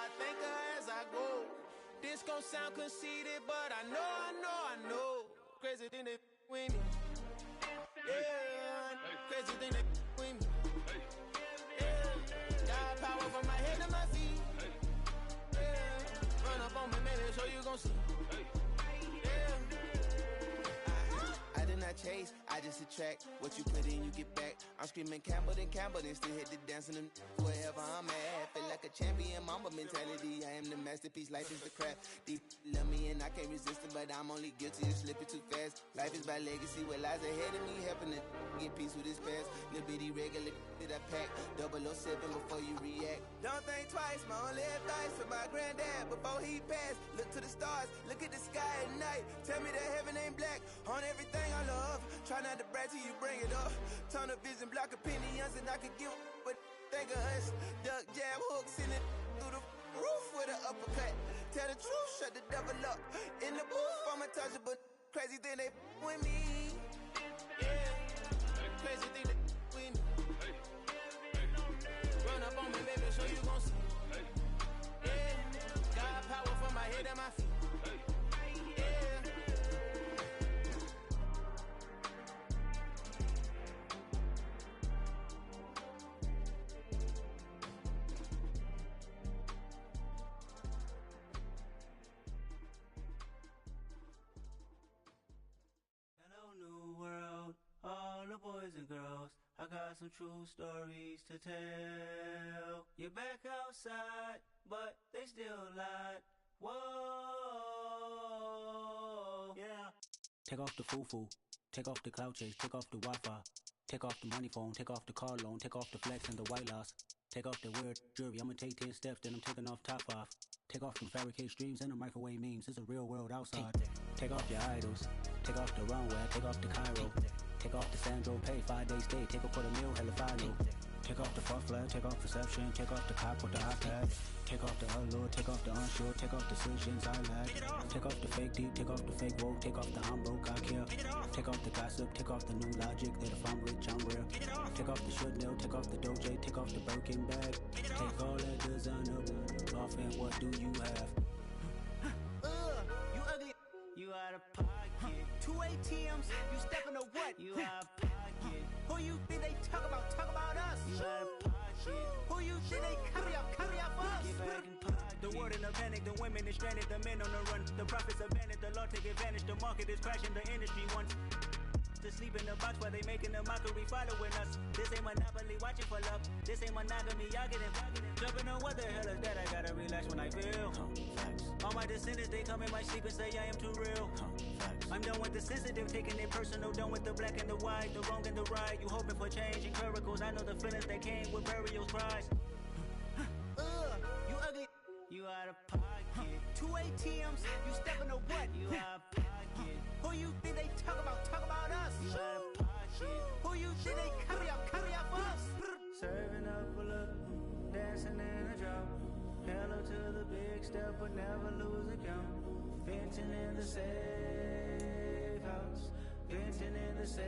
I thank her as I go. This gon' sound conceited, but I know. Crazy thing they with me. Yeah, crazy thing they with me. Yeah, got power from my head to my feet. Yeah, run up on me, maybe so you gon' see. I did not chase, I just attract. What you put in, you get back. I'm screaming Campbell, then still hit the dancing and wherever I'm at. Feel like a champion, mamba mentality. I am the masterpiece, life is the craft. Deep love me and I can't resist it, but I'm only guilty of slipping too fast. Life is by legacy, what lies ahead of me, helping to get peace with this past. Little bitty regular that I pack, 007 before you react. Don't think twice, my only advice for my granddad before he passed. Look to the stars, look at the sky at night. Tell me that heaven ain't black on everything I love. Try not to brag till you bring it up. Tunnel vision, block opinions, and I could give but think of us. Duck jab hooks in it through the roof with an uppercut. Tell the truth, shut the devil up. In the booth, I'm untouchable. Crazy thing they with me. Yeah, crazy thing they with me. Run up on me, baby, so you gon' see. Yeah, got power from my head and my feet. Hello, new world, all the boys and girls. I got some true stories to tell. You're back outside, but they still lied. Whoa, yeah. Take off the foo-foo, take off the cloud chase, take off the Wi-Fi, take off the money phone, take off the car loan, take off the flex and the white loss. Take off the weird jewelry, I'ma take 10 steps, then I'm taking off top off. Take off them fabricated streams and the microwave memes, it's a real world outside. Take off your idols, take off the runway, take off the Cairo. Take off the Sandro pay, 5 days stay, take a $250,000, hella follow. Take off the fuck flag, take off perception, take off the cop with the iPad. Take off the allure, take off the unsure, take off the decisions I lack. Take off the fake deep, take off the fake woke, take off the I'm broke, I care. Take off the gossip, take off the new logic that if I'm rich, I'm real. Take off the Chanel, take off the Doja, take off the Birkin bag. Take all that designer off and what do you have? You ugly. You out of pocket. 2 ATMs, you stepping to what? You out of pocket. Who you think they talk about? Talk about us. You out of pocket. Who you think they carry up for us? Get back in pocket. The world in a panic, the women is stranded, the men on the run. The profits abandoned, the law take advantage. The market is crashing, the industry wants to sleep in the box while they making a mockery following us. This ain't Monopoly, watching for love. This ain't monogamy, y'all getting jumping on what the hell is that? I gotta relax when I feel. All my descendants, they come in my sleep and say I am too real. I'm done with the sensitive, taking it personal. Done with the black and the white, the wrong and the right. You hoping for change and miracles. I know the feelings that came with burial cries. You ugly. You out of pocket. 2 ATMs, you stepping to what? You out of pocket. Who you think they talk about? Talk about us. You out of pocket. Who you think they carry up for us? Serving up a look, dancing in a drop. Hello to the big step, but never lose a count. Venting in the safe house. Venting in the safe.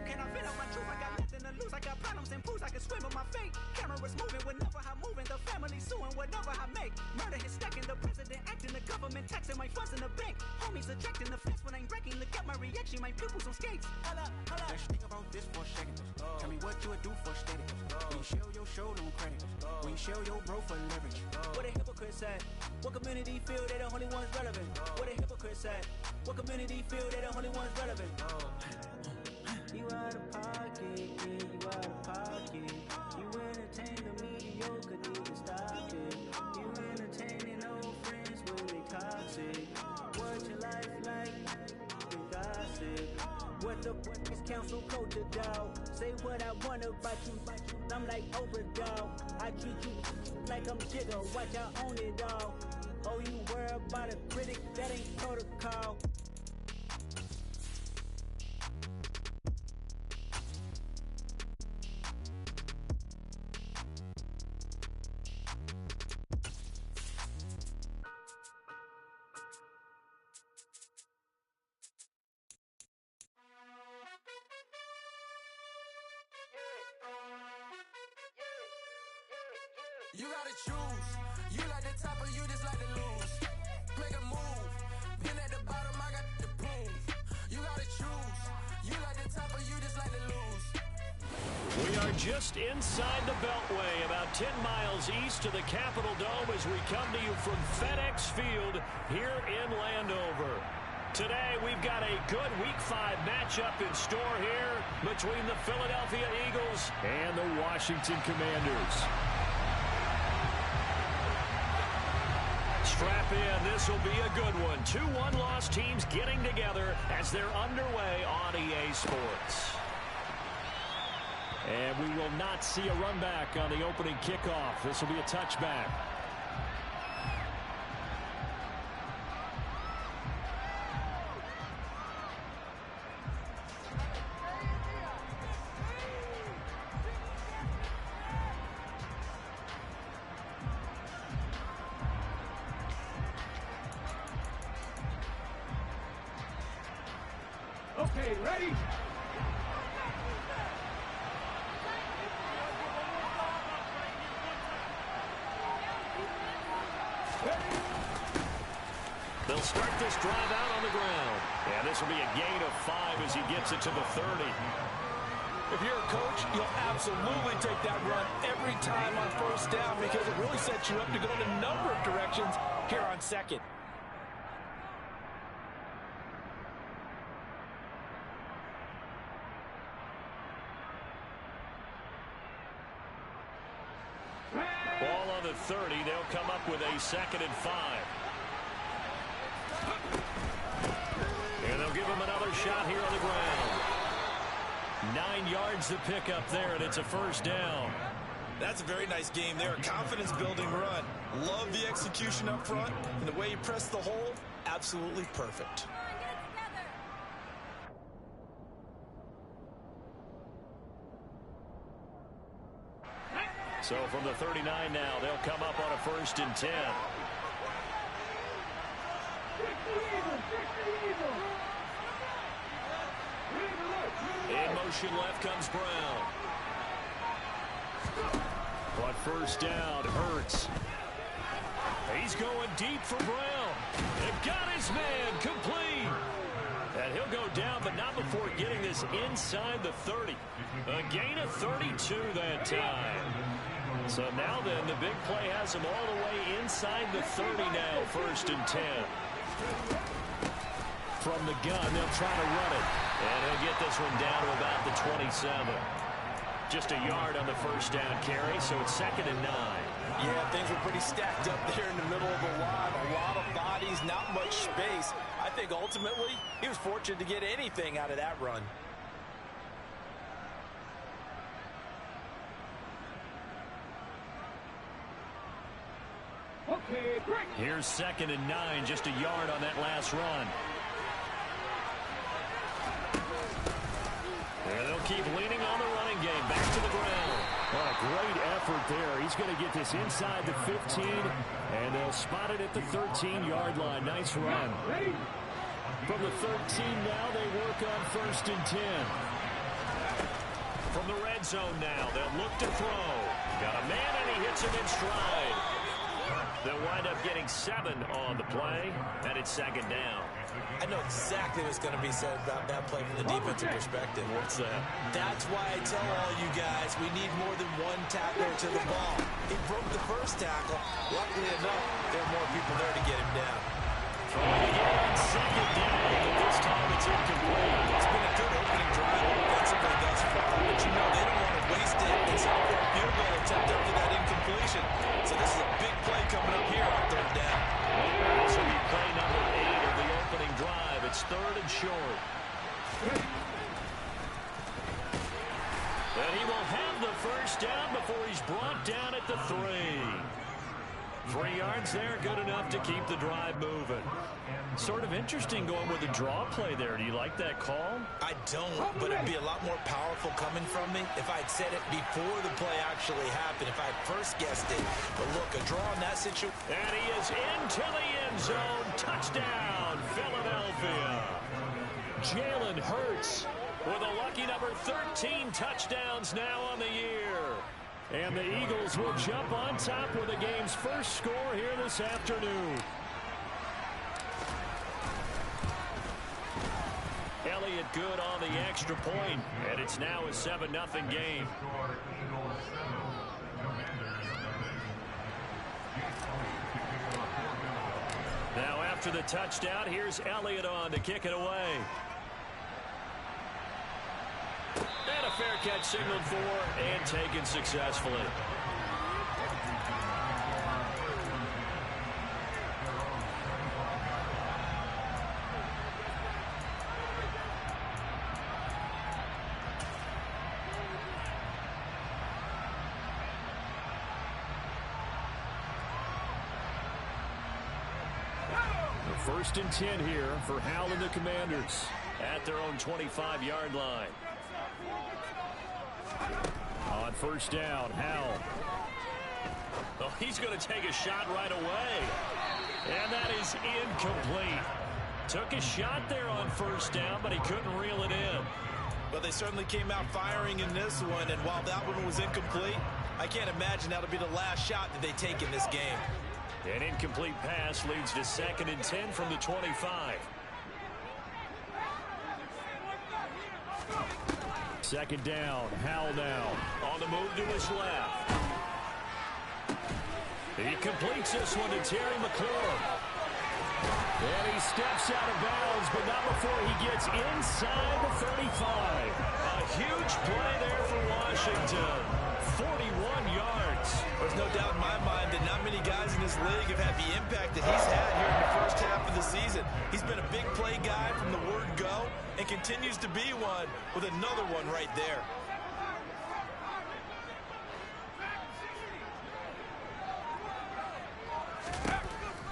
Can I fit out my truth? I got nothing to lose. I got problems and pools. I can swim with my fate. Cameras moving whenever I'm moving. The family suing whatever I make. Murder is stacking. The president acting. The government taxing my funds in the bank. Homies ejecting the fence when I'm breaking. Look at my reaction. My pupils on skates. Holla, holla. Let's think about this for a second. Tell me what you would do for status. When you show your show, no credit. When you show your bro for leverage. What a hypocrite said. What community feel they the only ones relevant? What a hypocrite said. What community feel they the only ones relevant? You out of pocket, yeah, you out of pocket. You entertain the mediocre, need to stop it. You entertaining old friends when they toxic. What your life like? You gossip. What the fuck is council culture, dog? Say what I want about you. I'm like overdog. I treat you like I'm Jigga. Watch I own it all. Oh, you worry about a critic? That ain't protocol. You gotta choose You like the top or you just like to lose? Make a move. Been at the bottom, I got the proof. You gotta choose. You like the top or you just like to lose? We are just inside the Beltway, about 10 miles east of the Capitol Dome as we come to you from FedEx Field here in Landover. Today, we've got a good Week 5 matchup in store here between the Philadelphia Eagles and the Washington Commanders. Strap in, this will be a good one. 2 one-loss teams getting together as they're underway on EA Sports. And we will not see a run back on the opening kickoff. This will be a touchback. Okay, ready? They'll start this drive out on the ground. And this will be a gain of 5 as he gets it to the 30. If you're a coach, you'll absolutely take that run every time on first down because it really sets you up to go in a number of directions here on second. Ball on the 30. They'll come up with a 2nd and 5. And they'll give him another shot here on the ground. 9 yards to pick up there, and it's a first down. That's a very nice game there. A confidence-building run. Love the execution up front, and the way you press the hole, absolutely perfect. So from the 39 now, they'll come up on a 1st and 10. In motion left comes Brown. On first down, Hurts. He's going deep for Brown. And got his man complete. And he'll go down, but not before getting this inside the 30. A gain of 32 that time. So now then, the big play has him all the way inside the 30 now, 1st and 10. From the gun, they'll try to run it. And he'll get this one down to about the 27. Just a yard on the first down carry, so it's 2nd and 9. Yeah, things were pretty stacked up there in the middle of the line. A lot of bodies, not much space. I think ultimately he was fortunate to get anything out of that run. Okay, break. Here's 2nd and 9, just a yard on that last run. And they'll keep leaning on the running game. Back to the ground. Well, a great effort there. He's going to get this inside the 15, and they'll spot it at the 13-yard line. Nice run. From the 13 now, they work on 1st and 10. From the red zone now, they'll look to throw. Got a man, and he hits him in stride. They'll wind up getting 7 on the play, and it's 2nd down. I know exactly what's going to be said about that play from the defensive perspective. What's that? That's why I tell all you guys we need more than one tackler to the ball. He broke the first tackle. Luckily enough, there are more people there to get him down. Trying to get on 2nd down, but this time it's incomplete. It's been a good opening drive offensively thus far, but you know they don't want to waste it and settle for a field goal attempt after that incompletion. So this is a big play coming up here on 3rd down. This will be play number 8 of the opening drive. It's 3rd and short. And he will have the first down before he's brought down at the 3. 3 yards there, good enough to keep the drive moving. Sort of interesting going with a draw play there. Do you like that call? I don't, but it'd be a lot more powerful coming from me if I'd said it before the play actually happened, if I had first guessed it. But look, a draw in that situation. And he is into the end zone. Touchdown, Philadelphia. Jalen Hurts with a lucky number 13 touchdowns now on the year. And the Eagles will jump on top with the game's first score here this afternoon. Elliott good on the extra point, and it's now a 7-0 game. Now after the touchdown, here's Elliott on to kick it away. And a fair catch signaled for and taken successfully. First and 10 here for Howell and the Commanders at their own 25-yard line. On first down, Howell. Oh, he's going to take a shot right away. And that is incomplete. Took a shot there on first down, but he couldn't reel it in. But they certainly came out firing in this one, and while that one was incomplete, I can't imagine that'll be the last shot that they take in this game. An incomplete pass leads to 2nd and 10 from the 25. Second down, Howell now. On the move to his left. He completes this one to Terry McLaurin. And he steps out of bounds, but not before he gets inside the 35. A huge play there for Washington. 41 yards. There's no doubt in my mind that not many guys in this league have had the impact that he's had here in the first half of the season. He's been a big play guy from the word go and continues to be one with another one right there.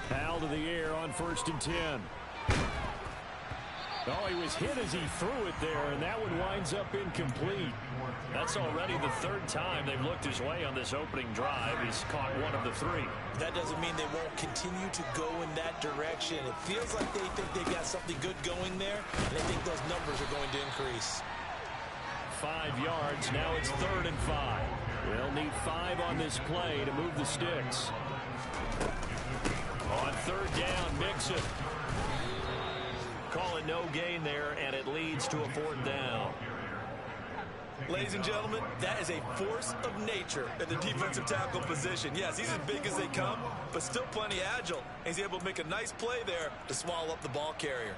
Howell to the air on 1st and 10. Oh, he was hit as he threw it there, and that one winds up incomplete. That's already the 3rd time they've looked his way on this opening drive. He's caught one of the 3. That doesn't mean they won't continue to go in that direction. It feels like they think they've got something good going there, and they think those numbers are going to increase. 5 yards. Now it's 3rd and 5. They'll need 5 on this play to move the sticks. On 3rd down, Mixon. Calling no gain there, and it leads to a 4th down. Ladies and gentlemen, that is a force of nature at the defensive tackle position. Yes, he's as big as they come, but still plenty agile. He's able to make a nice play there to swallow up the ball carrier.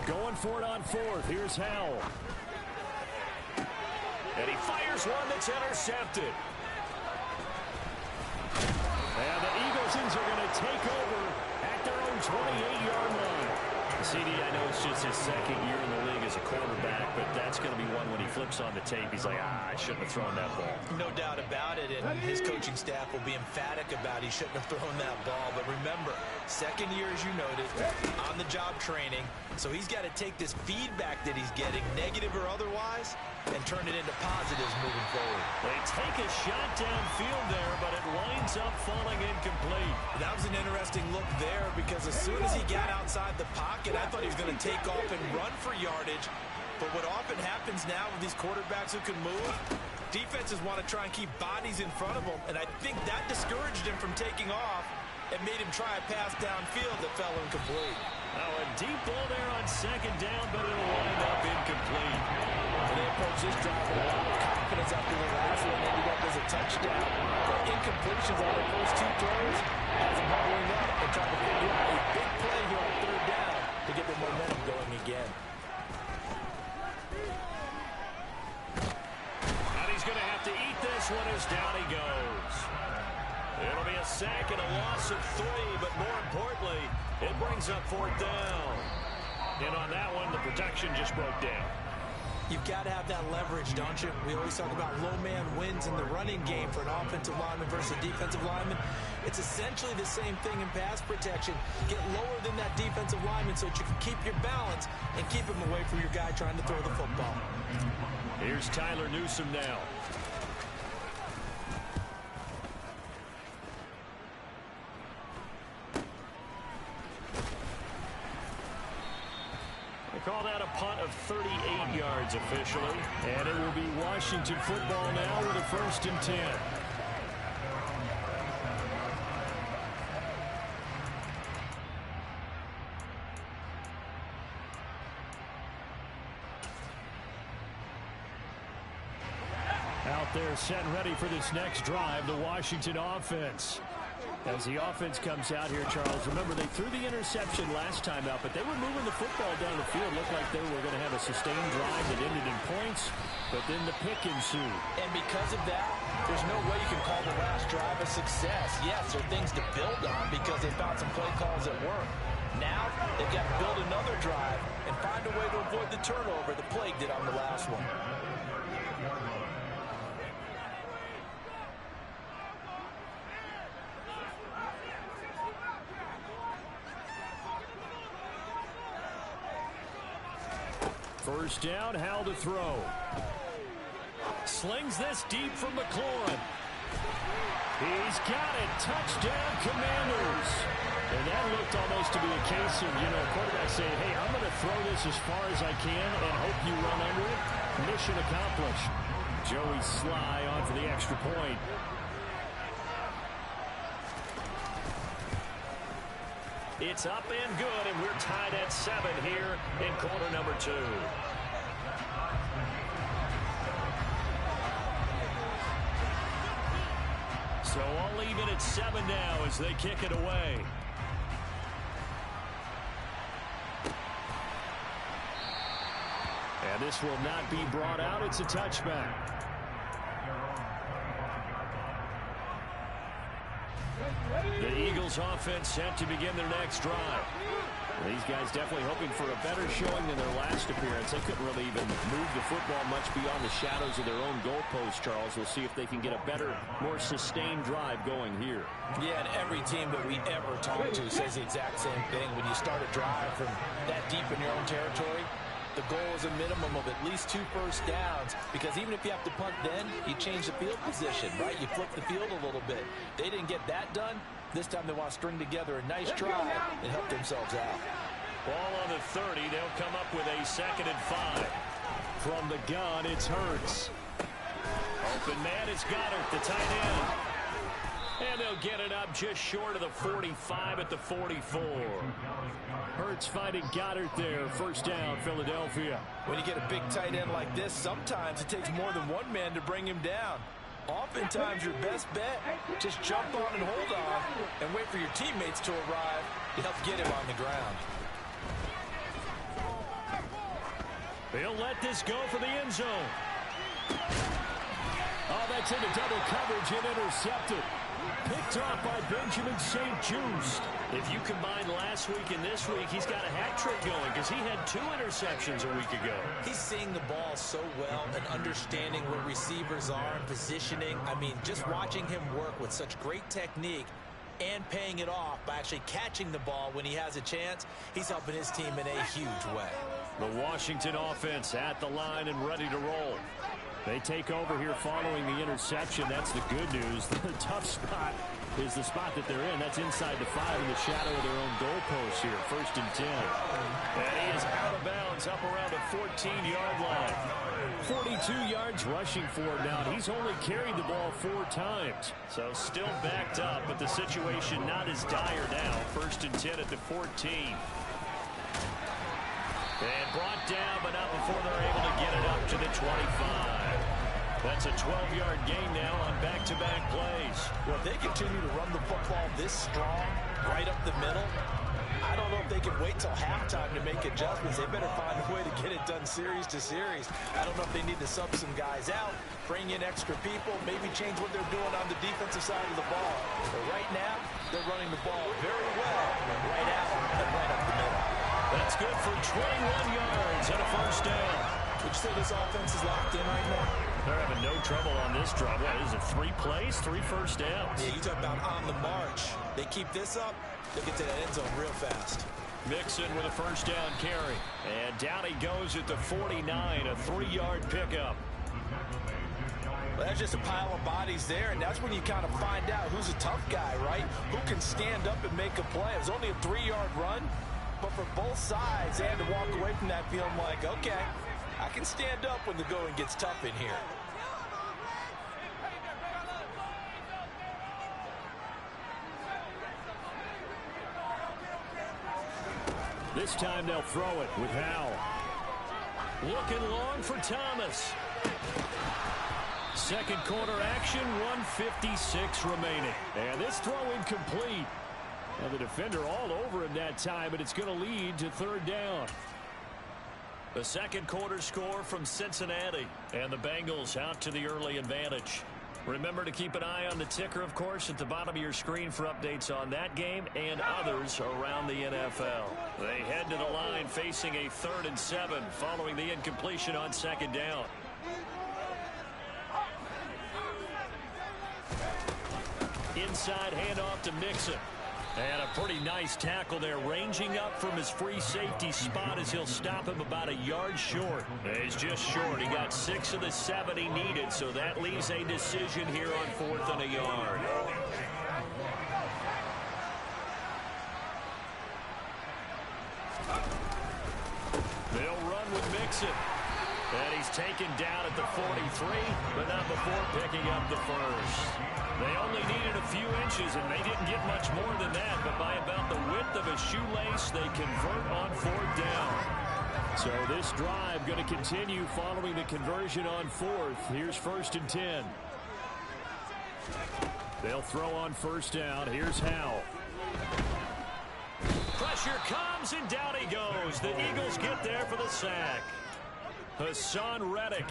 Going for it on 4th. Here's Howell. And he fires one that's intercepted. And the Eaglesons are going to take over at their own 28-yard line. CD, I know it's just his 2nd year in the league as a quarterback, but that's going to be one when he flips on the tape. He's like, I shouldn't have thrown that ball. No doubt about it, and his coaching staff will be emphatic about he shouldn't have thrown that ball. But remember, 2nd year, as you noted, on-the-job training. So he's got to take this feedback that he's getting, negative or otherwise, and turn it into positives moving forward. They take a shot downfield there, but it winds up falling incomplete. That was an interesting look there because as soon as he got outside the pocket, I thought he was going to take off and run for yardage. But what often happens now with these quarterbacks who can move, defenses want to try and keep bodies in front of them, and I think that discouraged him from taking off and made him try a pass downfield that fell incomplete. Now a deep ball there on 2nd down, but it'll wind up incomplete. And they approach this drive with a lot of confidence after the last one. Ended up as a touchdown. But incompletions on their first 2 throws has them bubbling up and trying to figure out a big play here on 3rd down to get the momentum going again. And he's going to have to eat this one as down he goes. It'll be a sack and a loss of 3, but more importantly, it brings up 4th down. And on that one, the protection just broke down. You've got to have that leverage, don't you? We always talk about low man wins in the running game for an offensive lineman versus a defensive lineman. It's essentially the same thing in pass protection. Get lower than that defensive lineman so that you can keep your balance and keep him away from your guy trying to throw the football. Here's Tyler Newsome now. Call that a punt of 38 yards officially. And it will be Washington football now with a 1st and 10. Out there set and ready for this next drive, the Washington offense. As the offense comes out here, Charles, remember they threw the interception last time out, but they were moving the football down the field. Looked like they were going to have a sustained drive that ended in points, but then the pick ensued. And because of that, there's no way you can call the last drive a success. Yes, there are things to build on because they found some play calls that work. Now they've got to build another drive and find a way to avoid the turnover the Plague did on the last one. First down, Howell to throw. Slings this deep from McLaurin. He's got it. Touchdown, Commanders. And that looked almost to be a case of, quarterback saying, hey, I'm going to throw this as far as I can and hope you run under it. Mission accomplished. Joey Sly on for the extra point. It's up and good, and we're tied at 7 here in quarter number 2. So all even at 7 now as they kick it away. And this will not be brought out. It's a touchback. The Eagles offense set to begin their next drive. These guys definitely hoping for a better showing than their last appearance. They couldn't really even move the football much beyond the shadows of their own goalpost, Charles. We'll see if they can get a better, more sustained drive going here. Yeah, and every team that we ever talk to says the exact same thing. When you start a drive from that deep in your own territory, the goal is a minimum of at least 2 first downs, because even if you have to punt then, you change the field position, right? You flip the field a little bit. They didn't get that done. This time they want to string together a nice drive and help themselves out. Ball on the 30. They'll come up with a 2nd and 5. From the gun, it's Hurts. Open man is Goddard, the tight end. And they'll get it up just short of the 45 at the 44. Hurts finding Goddard there. First down, Philadelphia. When you get a big tight end like this, sometimes it takes more than one man to bring him down. Oftentimes, your best bet, just jump on and hold on and wait for your teammates to arrive to help get him on the ground. They'll let this go for the end zone. Oh, that's into double coverage and intercepted. Picked off by Benjamin St-Juste. If you combine last week and this week, he's got a hat trick going because he had 2 interceptions a week ago. He's seeing the ball so well and understanding where receivers are and positioning. I mean, just watching him work with such great technique and paying it off by actually catching the ball when he has a chance, he's helping his team in a huge way. The Washington offense at the line and ready to roll. They take over here following the interception. That's the good news. The tough spot is the spot that they're in. That's inside the 5 in the shadow of their own goalpost here. 1st and 10. And he is out of bounds up around the 14-yard line. 42 yards rushing for him now. He's only carried the ball 4 times. So still backed up, but the situation not as dire now. 1st and 10 at the 14. And brought down, but not before they're able to get it up to the 25. That's a 12-yard gain now on back-to-back plays. Well, if they continue to run the football this strong, right up the middle, I don't know if they can wait till halftime to make adjustments. They better find a way to get it done series to series. I don't know if they need to sub some guys out, bring in extra people, maybe change what they're doing on the defensive side of the ball. But right now, they're running the ball very well, right out and right up the middle. That's good for 21 yards and a first down. Would you say this offense is locked in right now? They're having no trouble on this drive. What is it, 3 plays, 3 first downs? Yeah, you talk about on the march. They keep this up, they'll get to that end zone real fast. Mixon with a first down carry. And down he goes at the 49, a 3-yard pickup. Well, that's just a pile of bodies there, and that's when you kind of find out who's a tough guy, right? Who can stand up and make a play. It was only a 3-yard run, but for both sides, they had to walk away from that feeling like, okay, I can stand up when the going gets tough in here. This time they'll throw it with Howell. Looking long for Thomas. Second quarter action, 1:56 remaining. And this throw incomplete. Well, the defender all over him that time, but it's going to lead to third down. The second quarter score from Cincinnati. And the Bengals out to the early advantage. Remember to keep an eye on the ticker, of course, at the bottom of your screen for updates on that game and others around the NFL. They head to the line facing a 3rd and 7 following the incompletion on second down. Inside handoff to Mixon. And a pretty nice tackle there, ranging up from his free safety spot as he'll stop him about a yard short. He's just short. He got 6 of the 7 he needed, so that leaves a decision here on 4th and a yard. They'll run with Mixon. And he's taken down at the 43, but not before picking up the first. They only needed a few inches, and they didn't get much more than that, but by about the width of a shoelace, they convert on 4th down. So this drive going to continue following the conversion on 4th. Here's 1st and 10. They'll throw on 1st down. Here's Howell. Pressure comes, and down he goes. The Eagles get there for the sack. Hassan Reddick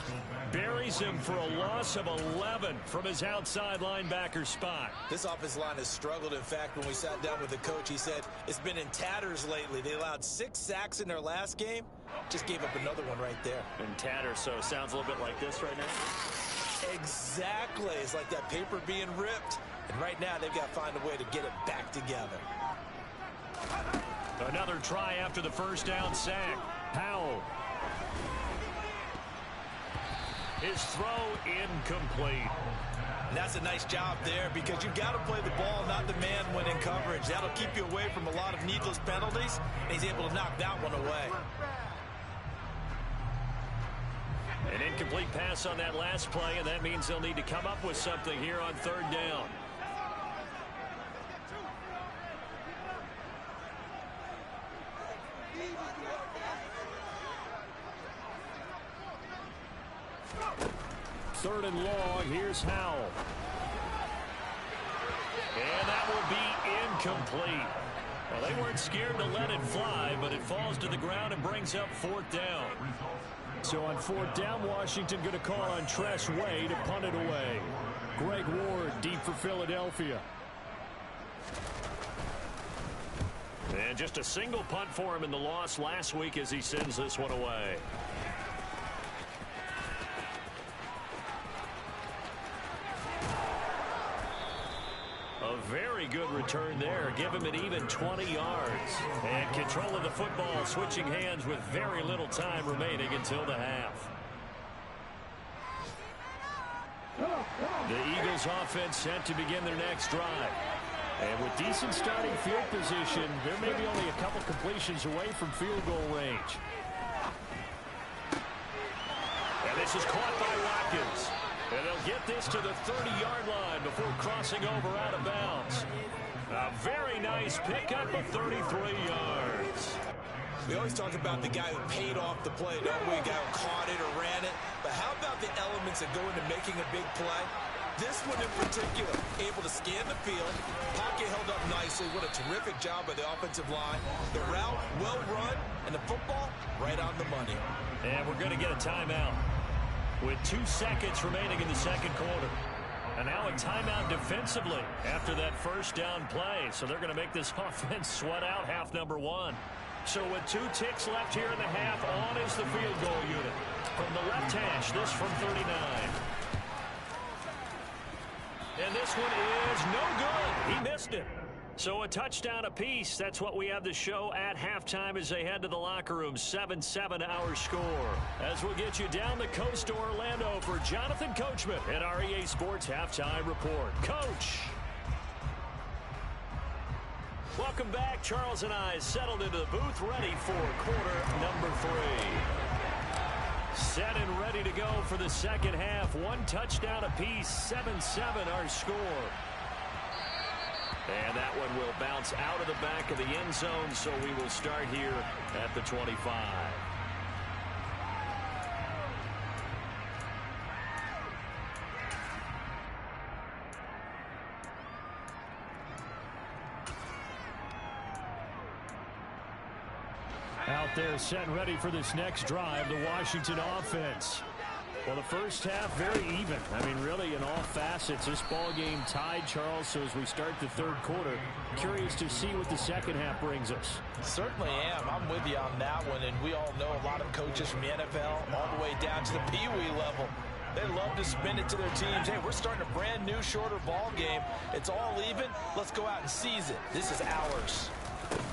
buries him for a loss of 11 from his outside linebacker spot. This offensive line has struggled. In fact, when we sat down with the coach, he said it's been in tatters lately. They allowed 6 sacks in their last game. Just gave up another one right there. In tatters, so it sounds a little bit like this right now? Exactly. It's like that paper being ripped. And right now, they've got to find a way to get it back together. Another try after the first down sack. Howell. His throw incomplete. And that's a nice job there because you've got to play the ball, not the man when in coverage. That'll keep you away from a lot of needless penalties, and he's able to knock that one away. An incomplete pass on that last play, and that means they'll need to come up with something here on 3rd down. Third and long. Here's Howell. And that will be incomplete. Well, they weren't scared to let it fly, but it falls to the ground and brings up 4th down. So on 4th down, Washington going to call on Tress Way to punt it away. Greg Ward deep for Philadelphia. And just a single punt for him in the loss last week as he sends this one away. A very good return there. Give him an even 20 yards. And control of the football, switching hands with very little time remaining until the half. The Eagles offense set to begin their next drive. And with decent starting field position, there may be only a couple completions away from field goal range. And this is caught by Watkins. And they'll get this to the 30-yard line before crossing over out of bounds. A very nice pickup of 33 yards. We always talk about the guy who paid off the play, don't we? A guy who caught it or ran it. But how about the elements that go into making a big play? This one in particular, able to scan the field. Pocket held up nicely. What a terrific job by the offensive line. The route, well run, and the football, right on the money. And we're going to get a timeout with 2 seconds remaining in the second quarter. And now a timeout defensively after that first down play. So they're going to make this offense sweat out half number 1. So with 2 ticks left here in the half, on is the field goal unit. From the left hash, this from 39. And this one is no good. He missed it. So a touchdown apiece. That's what we have to show at halftime as they head to the locker room. 7-7 our score. As we'll get you down the coast to Orlando for Jonathan Coachman at our EA Sports Halftime Report. Coach. Welcome back. Charles and I settled into the booth, ready for quarter number 3. Set and ready to go for the second half. 1 touchdown apiece, 7-7 our score. And that one will bounce out of the back of the end zone, so we will start here at the 25. Out there set and ready for this next drive, the Washington offense. Well, the first half, very even. I mean, really, in all facets, this ball game tied, Charles. So as we start the third quarter, curious to see what the second half brings us. Certainly am. I'm with you on that one. And we all know a lot of coaches from the NFL all the way down to the Pee-wee level. They love to spin it to their teams. Hey, we're starting a brand new, shorter ball game. It's all even. Let's go out and seize it. This is ours.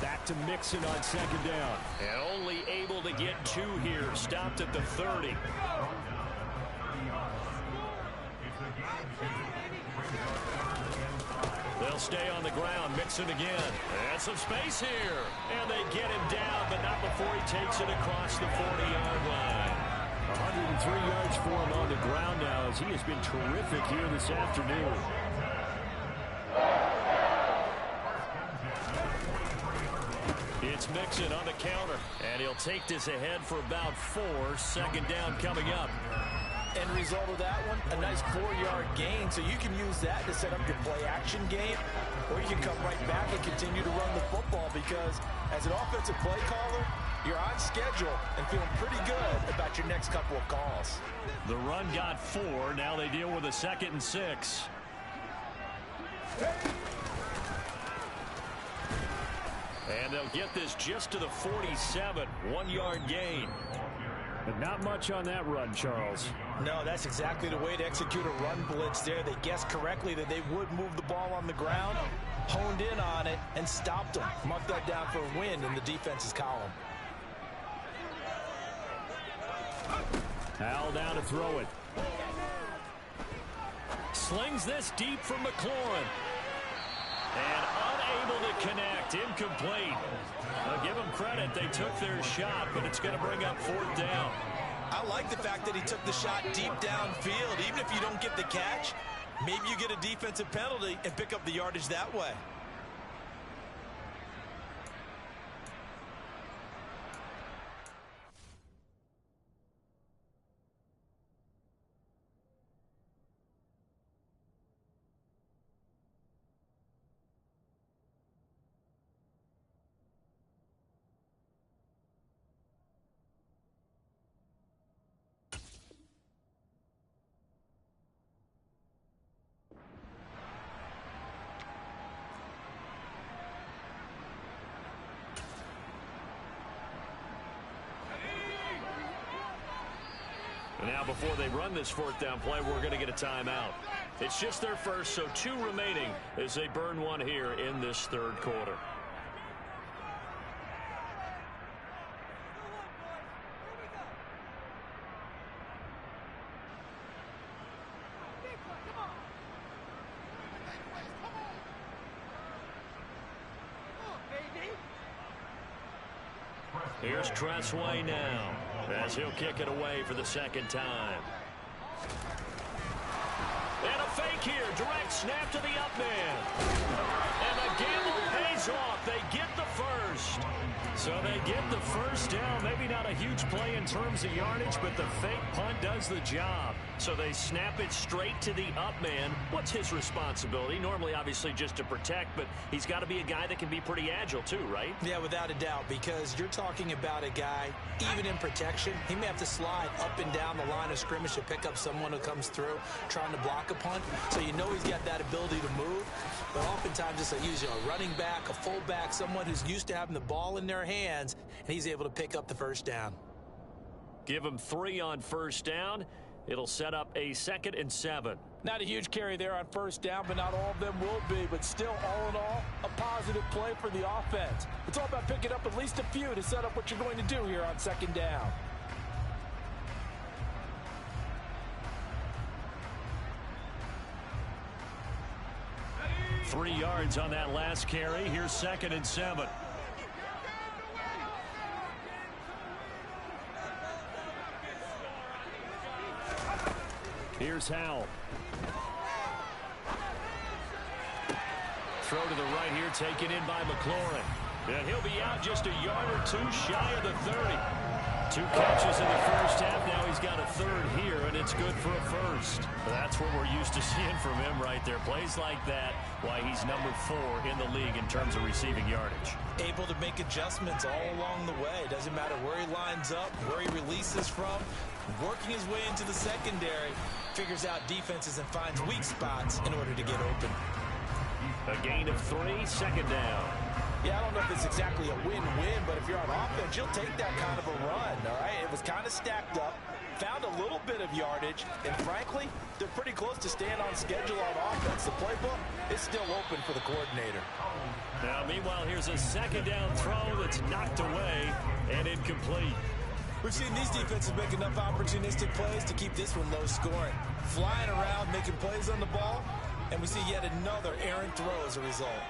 Back to Mixon on second down. And only able to get 2 here. Stopped at the 30. They'll stay on the ground. Mixon again. And some space here. And they get him down, but not before he takes it across the 40-yard line. 103 yards for him on the ground now, as he has been terrific here this afternoon. It's Mixon on the counter. And he'll take this ahead for about 4. Second down coming up. End result of that one, a nice 4-yard gain. So you can use that to set up your play-action game, or you can come right back and continue to run the football, because as an offensive play caller, you're on schedule and feeling pretty good about your next couple of calls. The run got 4. Now they deal with a 2nd and 6. And they'll get this just to the 47. 1-yard gain. But not much on that run, Charles. No, that's exactly the way to execute a run blitz there. They guessed correctly that they would move the ball on the ground, honed in on it, and stopped them. Mark that down for a win in the defense's column. Al down to throw it. Slings this deep from McLaurin. And unable to connect. Incomplete. I'll give them credit. They took their shot, but it's going to bring up 4th down. I like the fact that he took the shot deep downfield. Even if you don't get the catch, maybe you get a defensive penalty and pick up the yardage that way. Now, before they run this 4th down play, we're going to get a timeout. It's just their first, so 2 remaining as they burn 1 here in this third quarter. Here's Tressway now, as he'll kick it away for the 2nd time. And a fake here. Direct snap to the up man. And the gamble pays off. They get the first. So they get the first down. Maybe not a huge play in terms of yardage, but the fake punt does the job. So they snap it straight to the up man. What's his responsibility? Normally, obviously, just to protect, but he's got to be a guy that can be pretty agile too, right? Yeah, without a doubt, because you're talking about a guy, even in protection, he may have to slide up and down the line of scrimmage to pick up someone who comes through trying to block a punt. So you know he's got that ability to move, but oftentimes it's usually a running back, a fullback, someone who's used to having the ball in their hands, and he's able to pick up the first down. Give him 3 on first down. It'll set up a 2nd and 7. Not a huge carry there on first down, but not all of them will be. But still, all in all, a positive play for the offense. It's all about picking up at least a few to set up what you're going to do here on 2nd down. 3 yards on that last carry. Here's 2nd and 7. Here's Howell. Throw to the right here, taken in by McLaurin. And he'll be out just a yard or two shy of the 30. 2 catches in the first half. Now he's got a 3rd here, and it's good for a 1st. That's what we're used to seeing from him right there. Plays like that, why he's number 4 in the league in terms of receiving yardage. Able to make adjustments all along the way. Doesn't matter where he lines up, where he releases from. Working his way into the secondary. Figures out defenses and finds weak spots in order to get open. A gain of 3, 2nd down. Yeah, I don't know if it's exactly a win-win, but if you're on offense, you'll take that kind of a run, all right? It was kind of stacked up, found a little bit of yardage, and frankly, they're pretty close to staying on schedule on offense. The playbook is still open for the coordinator. Now, meanwhile, here's a 2nd down throw that's knocked away and incomplete. We've seen these defenses make enough opportunistic plays to keep this one low scoring. Flying around, making plays on the ball, and we see yet another errant throw as a result.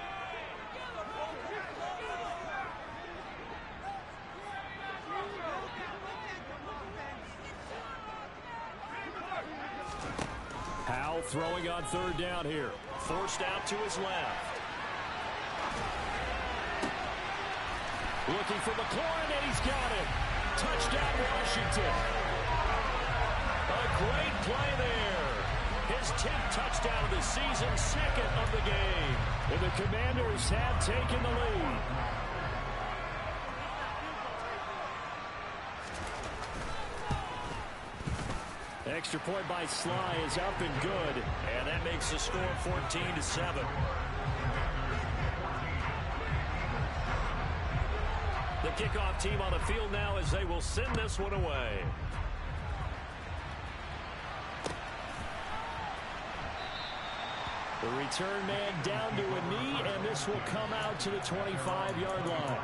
Howell throwing on 3rd down here. Forced out to his left. Looking for McLaurin, and he's got it. Touchdown, Washington. A great play there. His 10th touchdown of the season, 2nd of the game. And the Commanders have taken the lead. Extra point by Sly is up and good, and that makes the score 14-7. The kickoff team on the field now as they will send this one away. The return man down to a knee, and this will come out to the 25-yard line.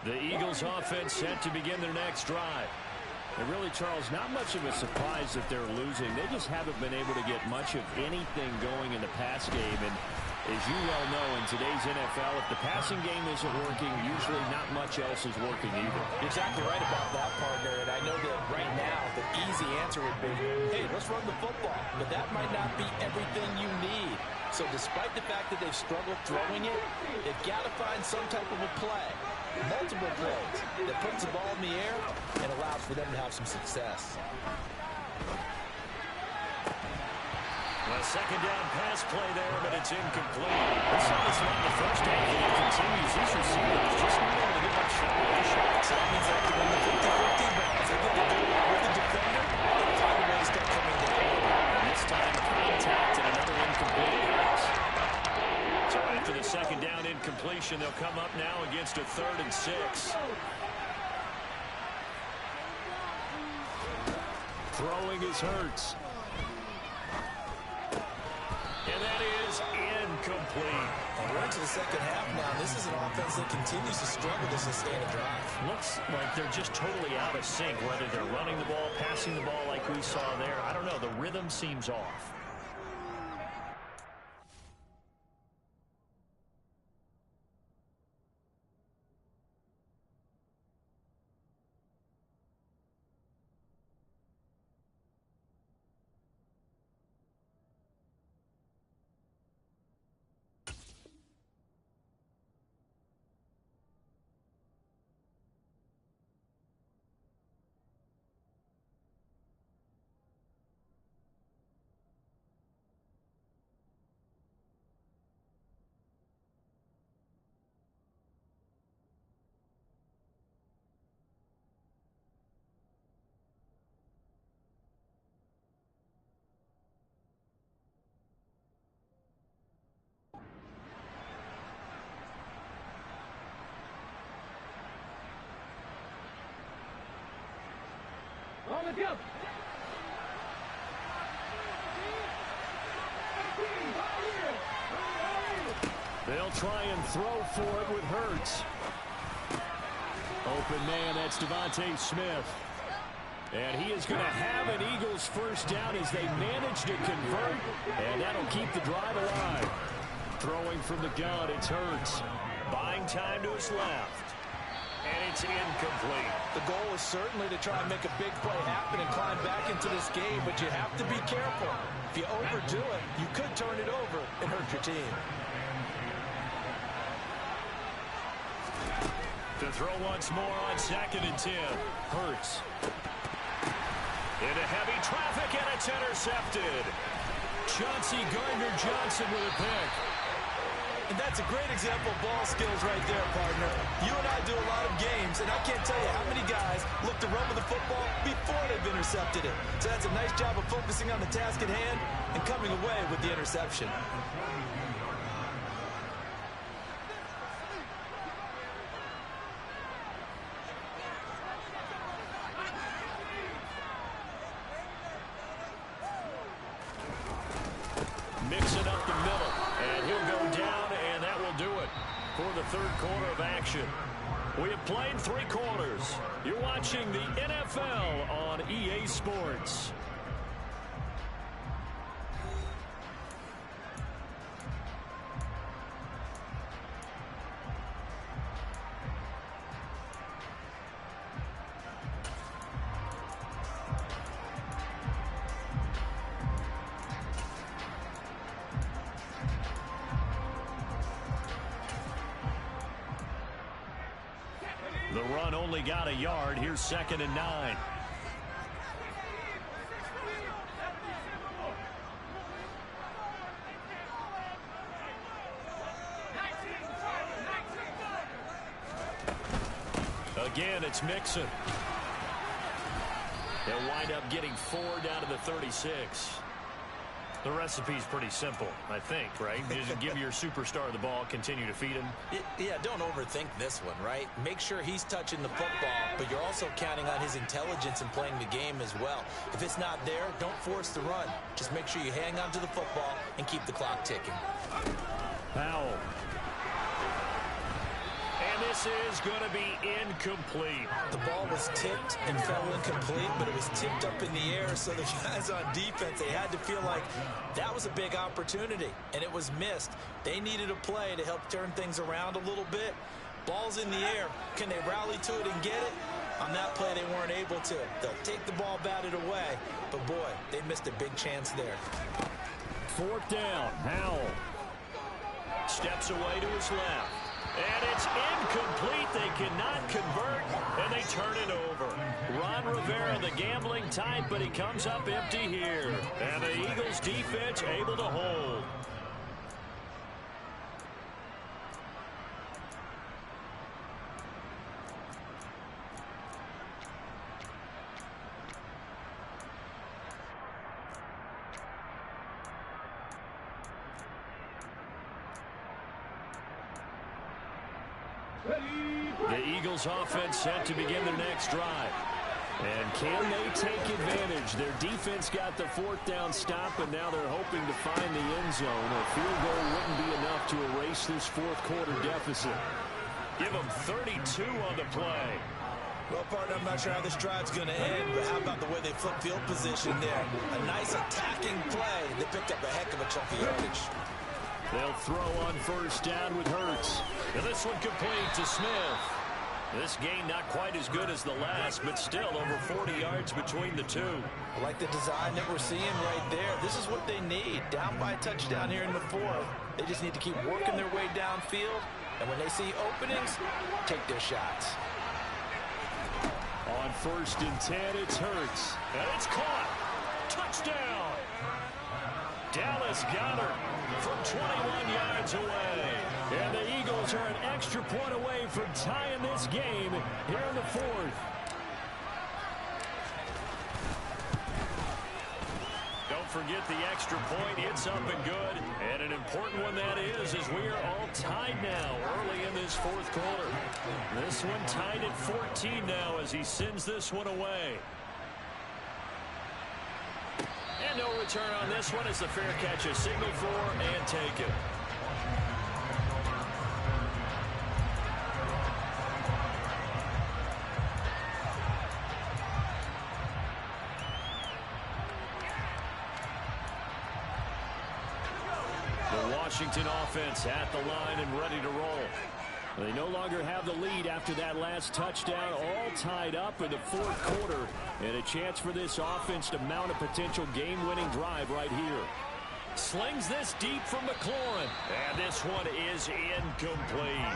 The Eagles offense set to begin their next drive. And really, Charles, not much of a surprise that they're losing. They just haven't been able to get much of anything going in the pass game. And as you well know, in today's NFL, if the passing game isn't working, usually not much else is working either. You're exactly right about that, partner. And I know that right now the easy answer would be, hey, let's run the football. But that might not be everything you need. So despite the fact that they've struggled throwing it, they've got to find some type of a play. Multiple plays that puts the ball in the air and allows for them to have some success. A 2nd down pass play there, but it's incomplete. We saw this one in the first half, and it continues. These receivers just not able to get much shots. That means they have to win the 50-50 balls. They get to do it with the defender and find a way to start coming down. And this time, contact and another incomplete pass. So after the 2nd down incompletion, they'll come up now against a 3rd and 6. Throwing is Hurts. And that is incomplete. And we're into the second half now. This is an offense that continues to struggle to sustain a drive. Looks like they're just totally out of sync, whether they're running the ball, passing the ball like we saw there. I don't know. The rhythm seems off. They'll try and throw for it with Hurts. Open man, that's Devontae Smith. And he is going to have an Eagles first down as they manage to convert, and that'll keep the drive alive. Throwing from the gun, it's Hurts. Buying time to his left. And it's incomplete. The goal is certainly to try and make a big play happen and climb back into this game, but you have to be careful. If you overdo it, you could turn it over and hurt your team. To throw once more on 2nd and 10. Hurts. Into heavy traffic, and it's intercepted. Chauncey Gardner-Johnson with a pick. And that's a great example of ball skills right there, partner. You and I do a lot of games, and I can't tell you how many guys look to run with the football before they've intercepted it. So that's a nice job of focusing on the task at hand and coming away with the interception. Mix it up the middle, and he'll go down, and that will do it for the third quarter of action. We have played 3 quarters. You're watching the NFL on EA Sports. The run only got a yard. Here's 2nd and 9. Again, it's Mixon. They'll wind up getting 4 down to the 36. The recipe's pretty simple, I think, right? You just give your superstar the ball, continue to feed him. Yeah, don't overthink this one, right? Make sure he's touching the football, but you're also counting on his intelligence in playing the game as well. If it's not there, don't force the run. Just make sure you hang on to the football and keep the clock ticking. Powell. And this is going to be incomplete. The ball was tipped and fell incomplete, but it was tipped up in the air, so the guys on defense, they had to feel like that was a big opportunity, and it was missed. They needed a play to help turn things around a little bit. Ball's in the air. Can they rally to it and get it? On that play, they weren't able to. They'll take the ball batted away, but boy, they missed a big chance there. 4th down. Powell steps away to his left. And it's incomplete. They cannot convert, and they turn it over. Ron Rivera, the gambling type, but he comes up empty here. And the Eagles defense able to hold. The Eagles offense set to begin their next drive. And can they take advantage? Their defense got the 4th down stop, and now they're hoping to find the end zone. A field goal wouldn't be enough to erase this 4th quarter deficit. Give them 32 on the play. Well, partner, I'm not sure how this drive's going to end, but how about the way they flip field position there? A nice attacking play. They picked up a heck of a chunk of yardage. They'll throw on 1st down with Hurts. And this one complete to Smith. This game not quite as good as the last, but still over 40 yards between the two. I like the design that we're seeing right there. This is what they need. Down by a touchdown here in the 4th. They just need to keep working their way downfield. And when they see openings, take their shots. On 1st and 10, it's Hurts. And it's caught. Touchdown. Dallas Goedert from 21 yards away. And the Eagles are an extra point away from tying this game here in the 4th. Don't forget the extra point. It's up and good. And an important one that is, as we are all tied now early in this 4th quarter. This one tied at 14 now as he sends this one away. And no return on this one as the fair catch is signaled for and taken. The Washington offense at the line and ready to roll. They no longer have the lead after that last touchdown, all tied up in the fourth quarter, and a chance for this offense to mount a potential game-winning drive right here. Slings this deep from McLaurin, and this one is incomplete.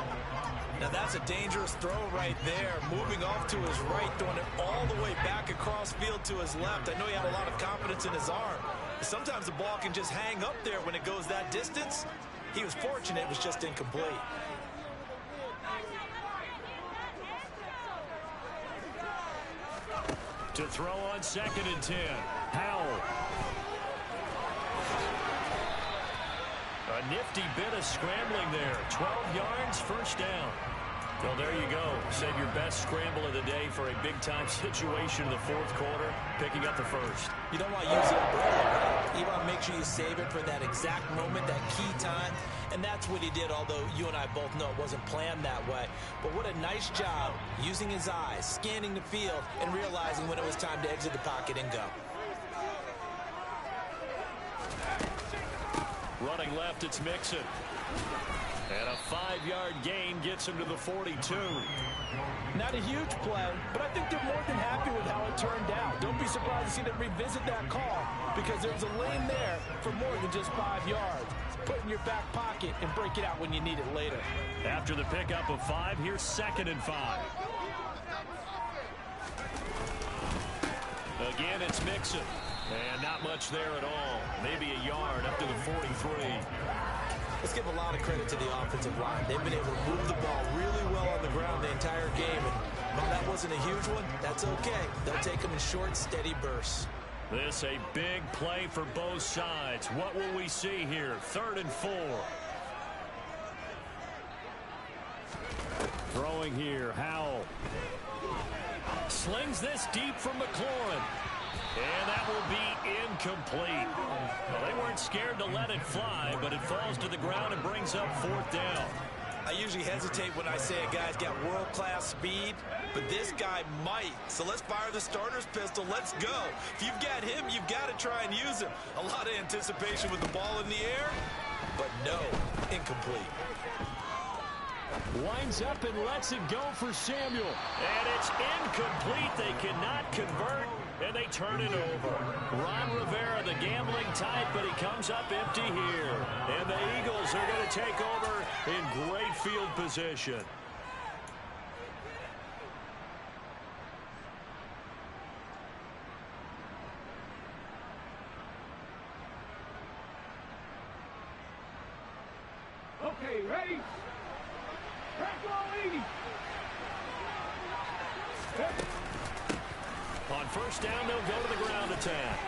Now that's a dangerous throw right there. Moving off to his right, throwing it all the way back across field to his left. I know he had a lot of confidence in his arm. Sometimes the ball can just hang up there when it goes that distance. He was fortunate it was just incomplete. To throw on 2nd and 10. Howell. A nifty bit of scrambling there. 12 yards, first down. Well, there you go. Save your best scramble of the day for a big-time situation in the fourth quarter, picking up the first. You don't want to use the umbrella, right? You want to make sure you save it for that exact moment, that key time. And that's what he did, although you and I both know it wasn't planned that way. But what a nice job using his eyes, scanning the field, and realizing when it was time to exit the pocket and go. Running left, it's Mixon. And a 5-yard gain gets him to the 42. Not a huge play, but I think they're more than happy with how it turned out. Don't be surprised to see them revisit that call, because there's a lane there for more than just 5 yards. Put it in your back pocket and break it out when you need it later. After the pickup of 5, here's 2nd and 5. Again, it's Mixon. And not much there at all. Maybe a yard up to the 43. Let's give a lot of credit to the offensive line. They've been able to move the ball really well on the ground the entire game. And while that wasn't a huge one, that's okay. They'll take them in short, steady bursts. This a big play for both sides. What will we see here? 3rd and 4. Throwing here, Howell. Slings this deep from McLaurin. And that will be incomplete. Well, they weren't scared to let it fly, but it falls to the ground and brings up 4th down. I usually hesitate when I say a guy's got world-class speed, but this guy might. So let's fire the starter's pistol. Let's go. If you've got him, you've got to try and use him. A lot of anticipation with the ball in the air, but no, incomplete. Winds up and lets it go for Samuel. And it's incomplete. They cannot convert, and they turn it over. Ron Rivera, the gambling type, but he comes up empty here. And the Eagles are going to take over in great field position. Okay, ready? On first down, they'll go to the ground attack.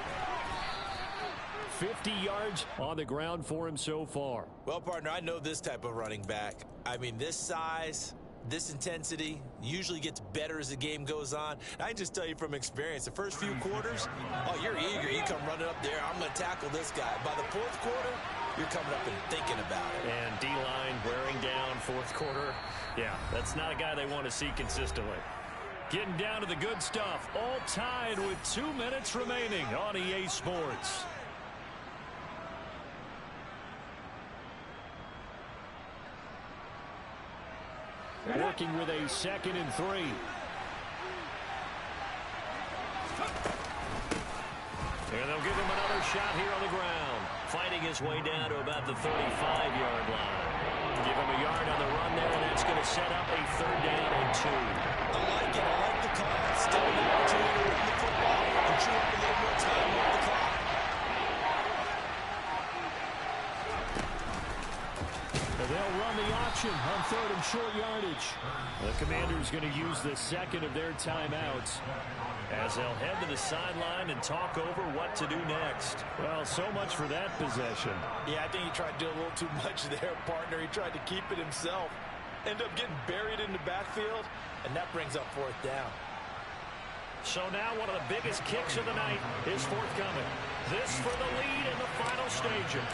50 yards on the ground for him so far. Well, partner, I know this type of running back. I mean, this size, this intensity usually gets better as the game goes on. I can just tell you from experience, the first few quarters, oh, you're eager. You come running up there, I'm going to tackle this guy. By the fourth quarter, you're coming up and thinking about it. And D-line wearing down fourth quarter. Yeah, that's not a guy they want to see consistently. Getting down to the good stuff. All tied with 2 minutes remaining on EA Sports. Working with a 2nd and 3. And they'll give him another shot here on the ground. Fighting his way down to about the 35-yard line. Give him a yard on the run there, and that's going to set up a 3rd down and 2. I like it. I like the call. Still an opportunity to run the football and chew up a little more time on the clock. And they'll run the option on 3rd and short yardage. The Commanders going to use the 2nd of their timeouts as they'll head to the sideline and talk over what to do next. Well, so much for that possession. Yeah, I think he tried to do a little too much there, partner. He tried to keep it himself. Ended up getting buried in the backfield, and that brings up 4th down. So now one of the biggest kicks of the night is forthcoming. This for the lead in the final stages.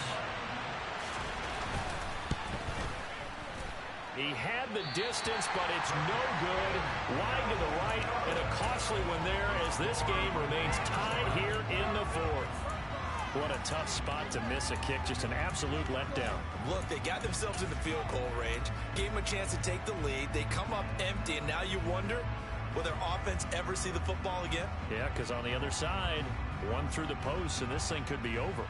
He had the distance, but it's no good. Wide to the right, and a costly one there as this game remains tied here in the 4th. What a tough spot to miss a kick. Just an absolute letdown. Look, they got themselves in the field goal range, gave them a chance to take the lead. They come up empty, and now you wonder, will their offense ever see the football again? Yeah, because on the other side, one through the post, and this thing could be over.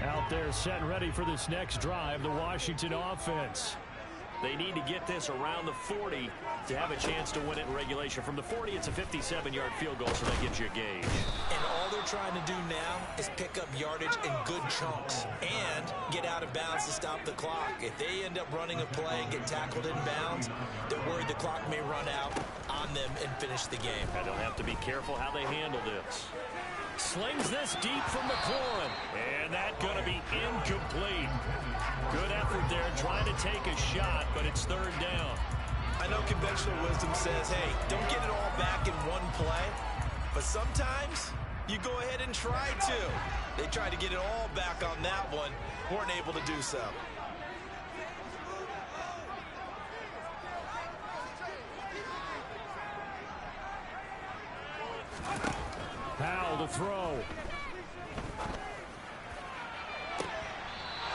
Out there set and ready for this next drive, the Washington offense. They need to get this around the 40 to have a chance to win it in regulation. From the 40, it's a 57-yard field goal, so that gives you a gauge. And all they're trying to do now is pick up yardage in good chunks and get out of bounds to stop the clock. If they end up running a play and get tackled in bounds, they're worried the clock may run out on them and finish the game. And they'll have to be careful how they handle this. Slings this deep from McLaurin, and that's going to be incomplete. Good effort there, trying to take a shot, but it's third down. I know conventional wisdom says, hey, don't get it all back in one play, but sometimes you go ahead and try to. They tried to get it all back on that one, weren't able to do so. Powell to throw.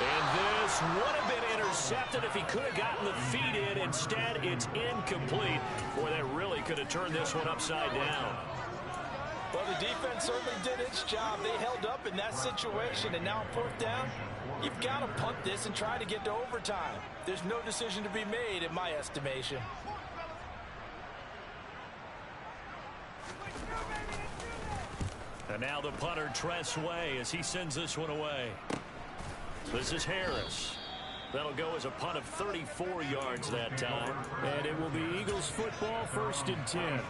And this would have been intercepted if he could have gotten the feet in. Instead, it's incomplete. Boy, that really could have turned this one upside down. Well, the defense certainly did its job. They held up in that situation, and now on fourth down, you've got to punt this and try to get to overtime. There's no decision to be made in my estimation. And now the punter, Tress Way, as he sends this one away. This is Harris. That'll go as a punt of 34 yards that time. And it will be Eagles football, 1st and 10.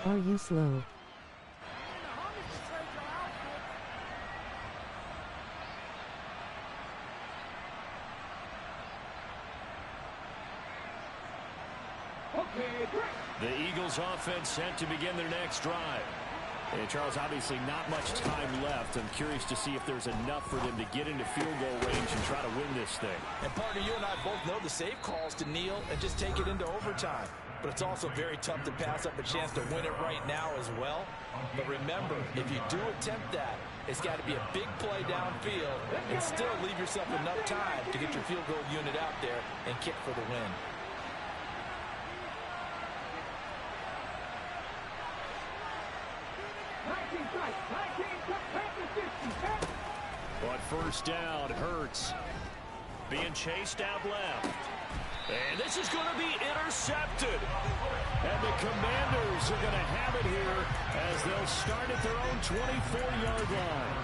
Are you slow? The Eagles offense set to begin their next drive. And Charles, obviously not much time left. I'm curious to see if there's enough for them to get into field goal range and try to win this thing. And partner, you and I both know the safe calls to kneel and just take it into overtime. But it's also very tough to pass up a chance to win it right now as well. But remember, if you do attempt that, it's got to be a big play downfield and still leave yourself enough time to get your field goal unit out there and kick for the win. But first down, Hurts being chased out left. And this is going to be intercepted. And the Commanders are going to have it here as they'll start at their own 24-yard line.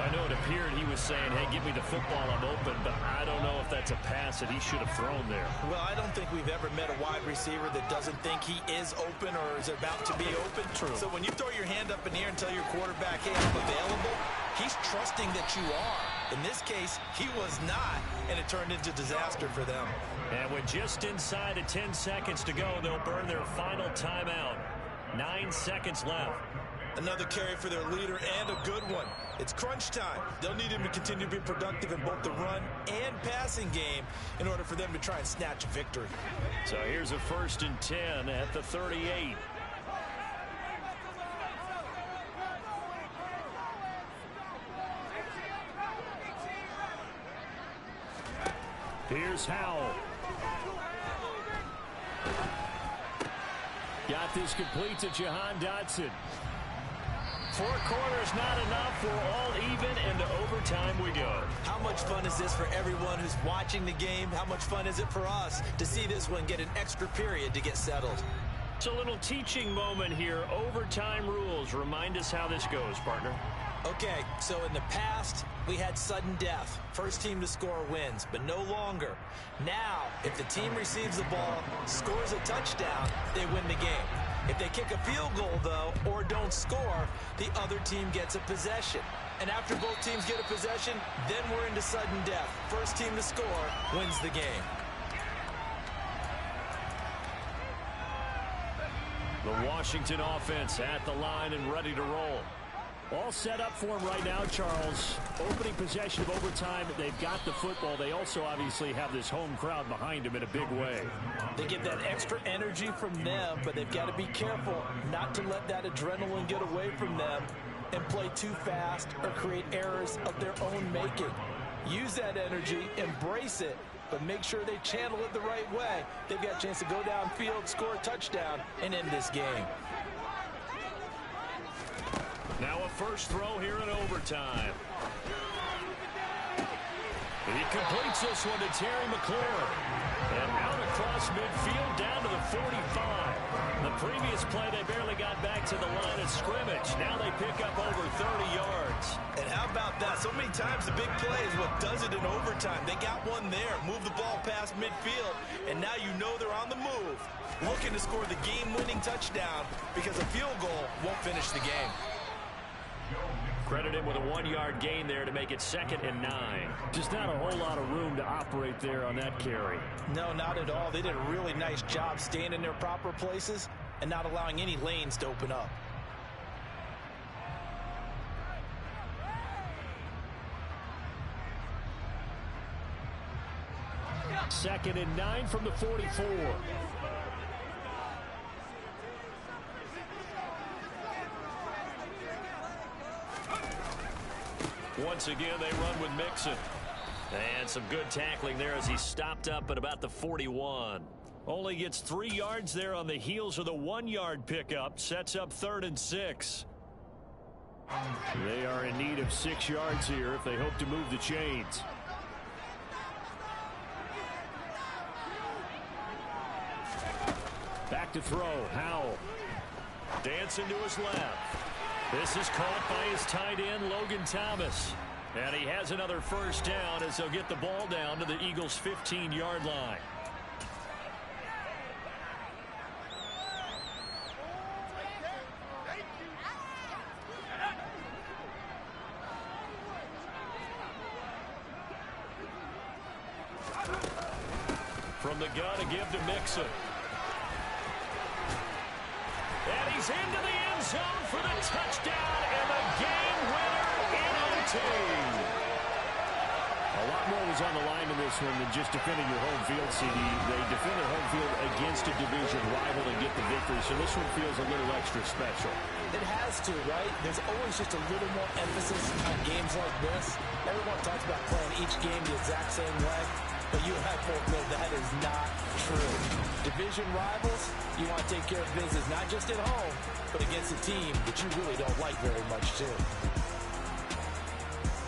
I know it appeared he was saying, hey, give me the football, I'm open, but I don't know if that's a pass that he should have thrown there. Well, I don't think we've ever met a wide receiver that doesn't think he is open or is about to be open. True. So when you throw your hand up in the air and tell your quarterback, hey, I'm available, he's trusting that you are. In this case, he was not, and it turned into disaster for them. And with just inside of 10 seconds to go, they'll burn their final timeout. 9 seconds left. Another carry for their leader and a good one. It's crunch time. They'll need him to continue to be productive in both the run and passing game in order for them to try and snatch a victory. So here's a 1st and 10 at the 38. Here's Howell. Got this complete to Jahan Dotson. 4 quarters not enough. We're all even, and to overtime we go. How much fun is this for everyone who's watching the game? How much fun is it for us to see this one get an extra period to get settled? It's a little teaching moment here. Overtime rules. Remind us how this goes, partner. Okay, so in the past, we had sudden death. First team to score wins, but no longer. Now, if the team receives the ball, scores a touchdown, they win the game. If they kick a field goal, though, or don't score, the other team gets a possession. And after both teams get a possession, then we're into sudden death. First team to score wins the game. The Washington offense at the line and ready to roll. All set up for him right now, Charles. Opening possession of overtime. They've got the football. They also obviously have this home crowd behind them in a big way. They get that extra energy from them, but they've got to be careful not to let that adrenaline get away from them and play too fast or create errors of their own making. Use that energy, embrace it, but make sure they channel it the right way. They've got a chance to go downfield, score a touchdown, and end this game. Now a first throw here in overtime. He completes this one to Terry McLaurin. And out across midfield down to the 45. The previous play, they barely got back to the line of scrimmage. Now they pick up over 30 yards. And how about that? So many times the big play is what does it in overtime. They got one there, move the ball past midfield, and now you know they're on the move, looking to score the game-winning touchdown because a field goal won't finish the game. Credit him with a 1-yard gain there to make it 2nd and 9. Just not a whole lot of room to operate there on that carry. No, not at all. They did a really nice job staying in their proper places and not allowing any lanes to open up. Second and 9 from the 44. Once again, they run with Mixon. And some good tackling there as he stopped up at about the 41. Only gets 3 yards there on the heels of the 1-yard pickup. Sets up 3rd and 6. They are in need of 6 yards here if they hope to move the chains. Back to throw. Howell. Dancing to his left. This is caught by his tight end, Logan Thomas. And he has another first down as they'll get the ball down to the Eagles' 15-yard line. From the gun to give to Mixon. And he's into the end zone for the touchdown and the game winner in OT. A lot more was on the line in this one than just defending your home field, CD. They defend their home field against a division rival and get the victory, so this one feels a little extra special. It has to, right? There's always just a little more emphasis on games like this. Everyone talks about playing each game the exact same way, but you and I both know that is not true. Division rivals, you want to take care of business not just at home, but against a team that you really don't like very much too.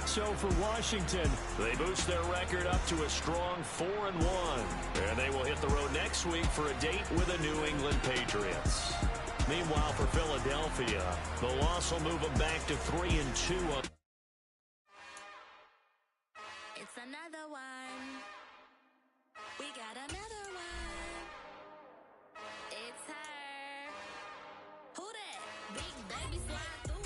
So for Washington, they boost their record up to a strong 4-1. And they will hit the road next week for a date with the New England Patriots. Meanwhile, for Philadelphia, the loss will move them back to 3-2. It's another one. We got another one. It's her. Who that? Big baby slide through.